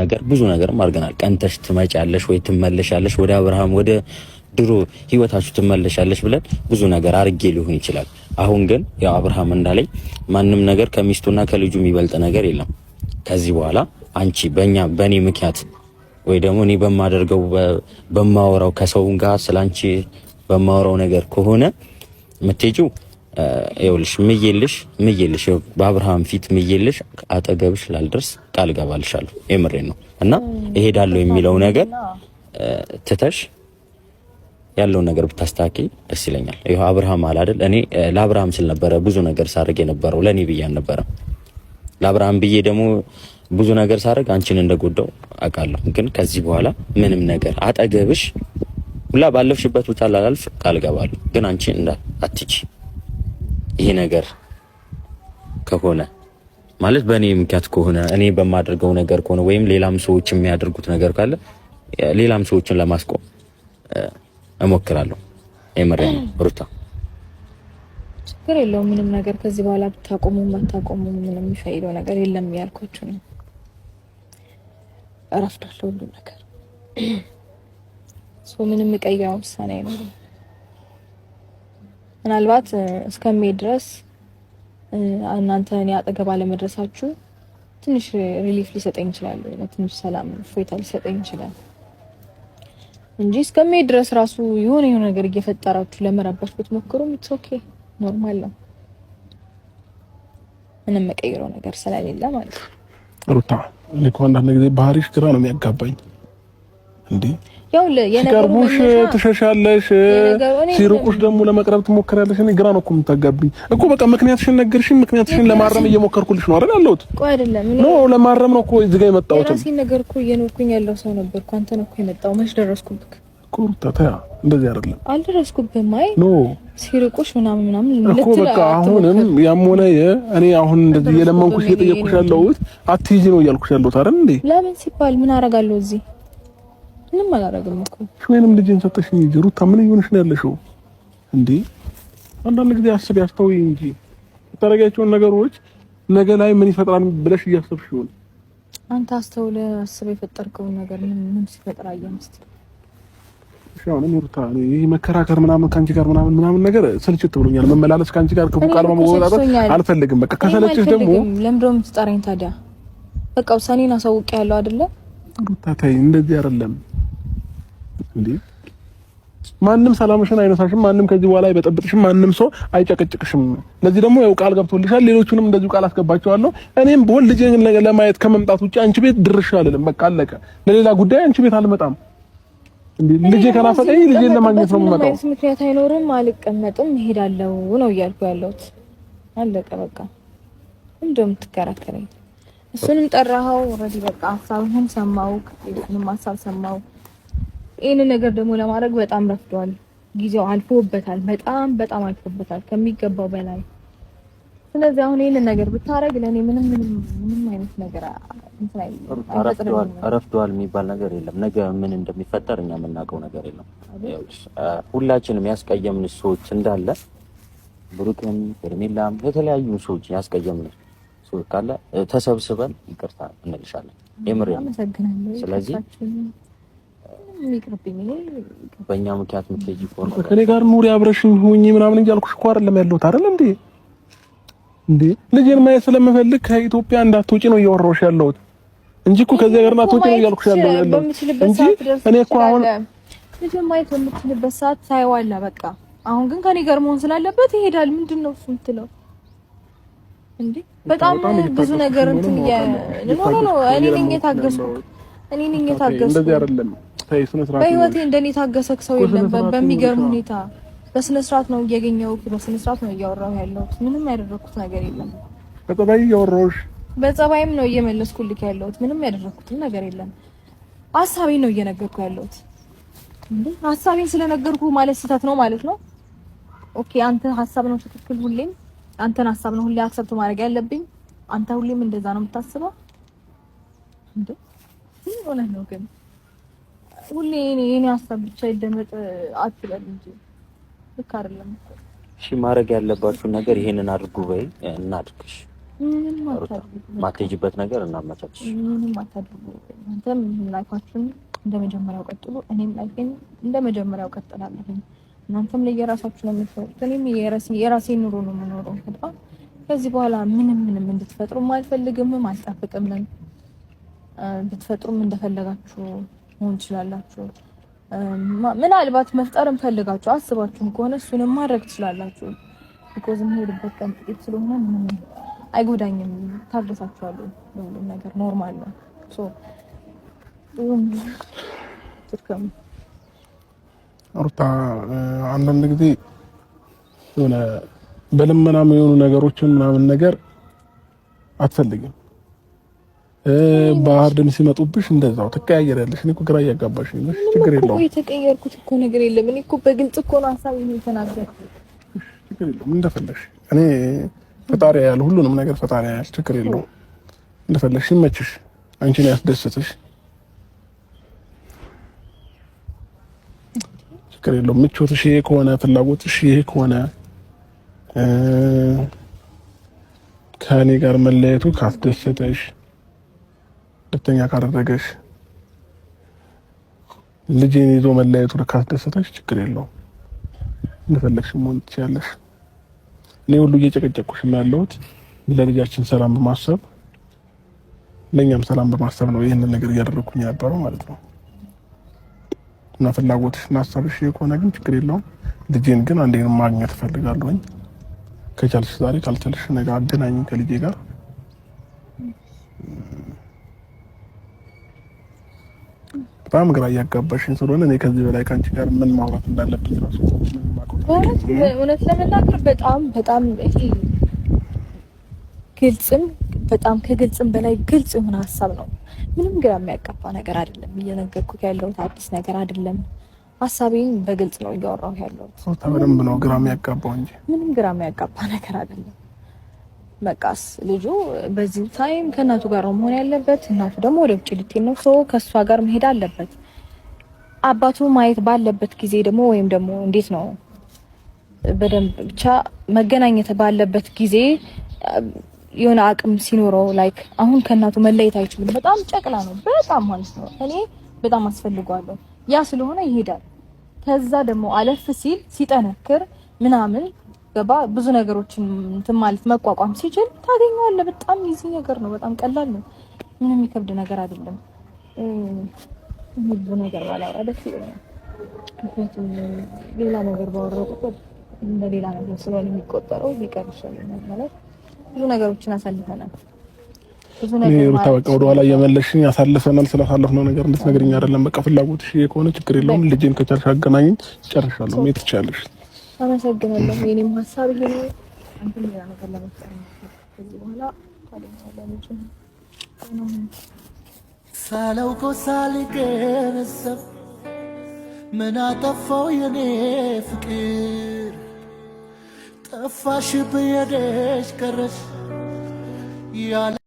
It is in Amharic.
ነገር ብዙ ነገርም አድርገናል። ቀንተሽ ትመጫለሽ ወይ ትመለሻለሽ ወደ አብርሃም ወደ ድሮ ህይወታችሁ ትመለሻለሽ ብለን ብዙ ነገር አርጌ ሊሆን ይችላል። አሁን ግን ያው አብርሃም እንዳለኝ ማንም ነገር ከሚስቱና ከልጁ የሚበልጥ ነገር የለም። ከዚህ በኋላ አንቺ በእኔ ምክንያት ወይ ደግሞ እኔ በማደርገው በማወራው ከሰው ጋር ስላንቺ በማወራው ነገር ከሆነ የምትሄጂው ይኸውልሽ ምዬልሽ በአብርሃም ፊት ምዬልሽ አጠገብሽ ላልደርስ ቃል ገባልሻለሁ። የምሬን ነው እና እሄዳለሁ የሚለው ነገር ትተሽ ያለው ነገር ብታስተካክል ደስ ይለኛል። ይሄው አብርሃም አለ አይደል? እኔ ለአብርሃም ስል ነበረ ብዙ ነገር ሳደርግ የነበረው ለኔ ብዬ አልነበረም። ለአብርሃም ብዬ ደግሞ ብዙ ነገር ሳደርግ አንቺን እንደጎዳው አውቃለሁ። ግን ከዚህ በኋላ ምንም ነገር አጠገብሽ ሁላ ባለፍሽበት ቦታ ላላልፍ ቃል ገባለሁ። ግን አንቺ አትጪ ይሄ ነገር ከሆነ ማለት በእኔ ምክንያት ከሆነ እኔ በማደርገው ነገር ከሆነ ወይም ሌላም ሰዎች የሚያደርጉት ነገር ካለ ሌላም ሰዎችን ለማስቆም እሞክራለሁ። የምሬን ነው ሩታ። ችግር የለውም ምንም ነገር ከዚህ በኋላ ብታቆሙ ማታቆሙ ምንም የሚፈይደው ነገር የለም ያልኳችሁ ነው። አረፍዳለሁ ሁሉ ነገር ምንም የምቀይረው ውሳኔ አይኖርም። ምናልባት እስከሚሄድ ድረስ እናንተ እኔ አጠገብ አለመድረሳችሁ ትንሽ ሪሊፍ ሊሰጠኝ ይችላል፣ ትንሽ ሰላም እፎይታ ሊሰጠኝ ይችላል እንጂ እስከሚሄድ ድረስ ራሱ የሆነ ነገር እየፈጠራችሁ ለመረባሽ ብትሞክሩም ኢትስ ኦኬ ኖርማል ነው። ምንም የምቀይረው ነገር ስለሌለ ማለት ነው። ሩታ እኔ እኮ አንዳንድ ጊዜ ባህሪሽ ግራ ነው የሚያጋባኝ እንዴ። ያው ሲቀርቡሽ ትሸሻለሽ፣ ሲርቁሽ ደግሞ ለመቅረብ ትሞክራለሽ። እኔ ግራ ነው እኮ የምታጋቢኝ እኮ። በቃ ምክንያትሽን ነገርሽኝ፣ ምክንያትሽን ለማረም እየሞከርኩልሽ ነው አይደል ያለሁት? ቆይ አይደለም ነው ለማረም ነው እኮ እዚህ ጋር የመጣሁት። ራሴን ነገር እኮ እየኖርኩኝ ያለው ሰው ነበርኩ። አንተ ነው እኮ የመጣው። መች ደረስኩብህ እኮ ሩታ። ተያ እንደዚህ አይደለም። አልደረስኩብህም። አይ ኖ ሲርቁሽ ምናምን እኮ በቃ አሁንም ያም ሆነ እኔ አሁን እንደዚህ የለመንኩሽ እየጠየቅኩሽ ያለሁት አትይጂ ነው እያልኩሽ ያለሁት አይደል እንዴ? ለምን ሲባል ምን አደርጋለሁ እዚህ? ምንም አላደርግም እኮ። ወይንም ልጅን ሰጠሽኝ እንጂ ሩታ ምን ይሆንሽ ነው ያለሽው እንዴ? አንዳንድ ጊዜ አስብ ያስተውይ እንጂ የምታደርጊያቸውን ነገሮች ነገ ላይ ምን ይፈጥራል ብለሽ እያሰብሽ ይሆን? አንተ አስተውለህ አስብ የፈጠርከውን ነገር ምን ሲፈጥር አየምስት ሻውን ሩታ ይሄ መከራከር ምናምን ካንቺ ጋር ምናምን ነገር ስልችት ብሎኛል። መመላለስ ካንቺ ጋር ክፉ ቃል መወጣጣት አልፈልግም። በቃ ከሰለችሽ ደግሞ ለምንድነው የምትጠራኝ ታዲያ? በቃ ውሳኔን አሳውቄያለሁ አይደለ? ሩታ ተይ እንደዚህ አይደለም እንዴ። ማንም ሰላምሽን አይነሳሽም፣ ማንም ከዚህ በኋላ አይበጠብጥሽም፣ ማንም ሰው አይጨቀጭቅሽም። ለዚህ ደግሞ ያው ቃል ገብቶልሻል። ሌሎቹንም እንደዚሁ ቃል አስገባቸዋለሁ። እኔም በወል ልጄን ለማየት ከመምጣት ውጪ አንቺ ቤት ድርሽ አልልም። በቃ አለቀ። ለሌላ ጉዳይ አንቺ ቤት አልመጣም። እንዴ ልጄ ከናፈቀኝ ልጄን ለማግኘት ነው የምመጣው። ምክንያት አይኖርም፣ አልቀመጥም፣ እሄዳለሁ ነው እያልኩ ያለሁት። አለቀ በቃ። እንደውም ትከራከረኝ እሱንም ጠራኸው ኦልሬዲ በቃ ሀሳብህን ሰማው፣ እሱንም ሀሳብ ሰማው። ይሄን ነገር ደግሞ ለማድረግ በጣም ረፍዷል፣ ጊዜው አልፎበታል፣ በጣም አልፎበታል ከሚገባው በላይ። ስለዚህ አሁን ይሄን ነገር ብታረግ ለኔ ምንም አይነት ነገር ረፍዷል የሚባል ነገር የለም። ነገ ምን እንደሚፈጠር እኛ የምናውቀው ነገር የለም። ሁላችንም ያስቀየምን ሰዎች እንዳለ ብሩክም ሄርሜላም የተለያዩ ሰዎች ያስቀየምን ሰዎች ካለ ተሰብስበን ይቅርታ እንልሻለን። የምሬን ነው። ስለዚህ በእኛ ምክንያት ምትሄጂ ከሆነ ከኔ ጋር ኑሪ አብረሽኝ ሁኚ ምናምን እያልኩሽ እኮ አይደለም ያለሁት አይደል እንዴ ልጄን ማየት ስለምፈልግ ከኢትዮጵያ እንዳትወጪ ነው እያወራሁሽ ያለሁት እንጂ እኮ ከዚህ ሀገር እንዳትወጪ ነው እያልኩሽ ያለሁት እንጂ እኔ እኮ አሁን ልጄን ማየት በምትችልበት ሰዓት ታይዋለህ በቃ። አሁን ግን ከኔ ጋር መሆን ስላለበት ይሄዳል። ምንድነው እሱ የምትለው እንዴ? በጣም ብዙ ነገር እንትን ኖ እኔ ነኝ የታገስኩት። እንደዚህ አይደለም። ተይ ስነ ስርዓት። በህይወቴ እንደኔ ታገሰክ ሰው የለም። በሚገርም ሁኔታ በስነ ስርዓት ነው እያገኘሁት፣ በስነ ስርዓት ነው እያወራሁ ያለሁት። ምንም ያደረኩት ነገር የለም። በጸባይ እያወራሁሽ፣ በጸባይም ነው እየመለስኩልክ ያለሁት። ምንም ያደረኩት ነገር የለም። ሀሳቤን ነው እየነገርኩ ያለሁት። እንዴ ሀሳቤን ስለነገርኩ ማለት ስህተት ነው ማለት ነው? ኦኬ አንተ ሀሳብ ነው ትክክል። ሁሌም አንተን ሀሳብ ነው ሁሌ አክሰፕት ማድረግ ያለብኝ። አንተ ሁሌም እንደዛ ነው የምታስበው እንዴ? ምን ሆነህ ነው ግን? ሁሌ እኔ ሀሳብ ብቻ ይደመጥ አትበል እንጂ ልክ አይደለም። እሺ ማድረግ ያለባችሁ ነገር ይሄንን አድርጉ በይ እናድርግሽ። ማትሄጂበት ነገር እናመቻች። ምንም አታድርጉ። አንተም ላይፋችሁን እንደመጀመሪያው ቀጥሉ፣ እኔም ላይፌን እንደመጀመሪያው ቀጥላለሁ። እናንተም ለየራሳችሁ ነው የምትኖሩት፣ እኔም የራሴን ኑሮ ነው የምኖረው። በጣም ከዚህ በኋላ ምንም እንድትፈጥሩም አልፈልግም፣ አልጠብቅም። ብትፈጥሩም እንደፈለጋችሁ መሆን ትችላላችሁ። ምናልባት መፍጠርም ፈልጋችሁ አስባችሁም ከሆነ እሱንም ማድረግ ትችላላችሁ። ቢኮዝ የምሄድበት ቀን ጥቂት ስለሆነ ምንም አይጎዳኝም። ታገሳችኋለሁ። ሁሉም ነገር ኖርማል ነው። ሶ ትርከም ሩታ አንዳንድ ጊዜ የሆነ በልመናም የሆኑ ነገሮችን ምናምን ነገር አትፈልግም። ባህርድም ሲመጡብሽ እንደዛው ትቀያየራለሽ። እኔ እኮ ግራ እያጋባሽኝ ነው። ችግር የለውም። ወይ የተቀየርኩት እኮ ነገር የለም። እኔ እኮ በግልጽ እኮ ነው ሀሳቤን የተናገርኩት። ችግር የለውም። እንደፈለግሽ እኔ ፈጣሪ ያለ ሁሉንም ነገር ፈጣሪ ያለ ችግር የለውም። እንደፈለግሽ ይመችሽ፣ አንቺን ያስደስትሽ ችግር የለውም። ምቾትሽ ይሄ ከሆነ ፍላጎትሽ ይሄ ከሆነ ከእኔ ጋር መለየቱ ካስደሰተሽ ሁለተኛ ካደረገሽ ልጄን ይዞ መለየቱ ካስደሰተሽ ችግር የለውም። እንደፈለግሽ መሆን ትችያለሽ። እኔ ሁሉ እየጨቀጨኩሽ ያለሁት ለልጃችን ሰላም በማሰብ ለኛም ሰላም በማሰብ ነው ይሄንን ነገር እያደረኩኝ የነበረው ማለት ነው። እና ፍላጎትሽ እና ሀሳብሽ የሆነ ግን ችግር የለውም። ልጄን ግን አንዴን ማግኘት እፈልጋለሁኝ። ከቻልሽ ዛሬ ካልቻልሽ ነገ አገናኝ ከልጄ ጋር። በጣም ግራ እያጋባሽኝ ስለሆነ እኔ ከዚህ በላይ ካንቺ ጋር ምን ማውራት እንዳለብኝ ራሱ እውነት ለመናገር በጣም ግልጽም በጣም ከግልጽም በላይ ግልጽ የሆነ ሀሳብ ነው። ምንም ግራ የሚያጋባ ነገር አይደለም። እየነገርኩት ያለሁት አዲስ ነገር አይደለም። ሀሳቤን በግልጽ ነው እያወራሁ ያለሁት። በደንብ ነው ግራ የሚያጋባው እንጂ ምንም ግራ የሚያጋባ ነገር አይደለም። በቃስ ልጁ በዚህ ታይም ከእናቱ ጋር ነው መሆን ያለበት። እናቱ ደግሞ ወደ ውጭ ልትሄድ ነው። ሰው ከሷ ጋር መሄድ አለበት። አባቱ ማየት ባለበት ጊዜ ደግሞ ወይም ደግሞ እንዴት ነው በደንብ ብቻ መገናኘት ባለበት ጊዜ የሆነ አቅም ሲኖረው ላይክ አሁን ከእናቱ መለየት አይችልም። በጣም ጨቅላ ነው በጣም ማለት ነው። እኔ በጣም አስፈልጓለሁ። ያ ስለሆነ ይሄዳል። ከዛ ደግሞ አለፍ ሲል ሲጠነክር ምናምን ገባ ብዙ ነገሮችን እንትን ማለት መቋቋም ሲችል ታገኘዋለህ። በጣም ይዚ ነገር ነው። በጣም ቀላል ነው። ምንም የሚከብድ ነገር አይደለም። ብዙ ነገር ባላወራ ደስ ይለኛል። ምክንያቱም ሌላ ነገር ባወራው ቁጥር እንደ ሌላ ነገር ስለሆነ የሚቆጠረው ቢቀር ይሻላል ማለት ብዙ ነገሮችን አሳልፈናል። ብዙ ነገር ሩታ በቃ ወደ ኋላ እየመለስሽኝ ያሳልፈናል። ስላሳለፍነው ነገር እንድትነግሪኝ አይደለም። በቃ ፍላጎትሽ ከሆነ ችግር የለውም። ልጄን ከቻልሽ አገናኝኝ። ጨርሻለሁ። ምን ትችያለሽ? አመሰግናለሁ። የኔም ሀሳብ ይሄ ነው። አንተ ሌላ ነገር ለመፍጠር ከዚህ በኋላ ታዲያ ሳላውቆ ሳልገነዘብ ምን አጠፋው የኔ ፍቅር ጠፋሽ ብዬሽ ቀረሽ ያለ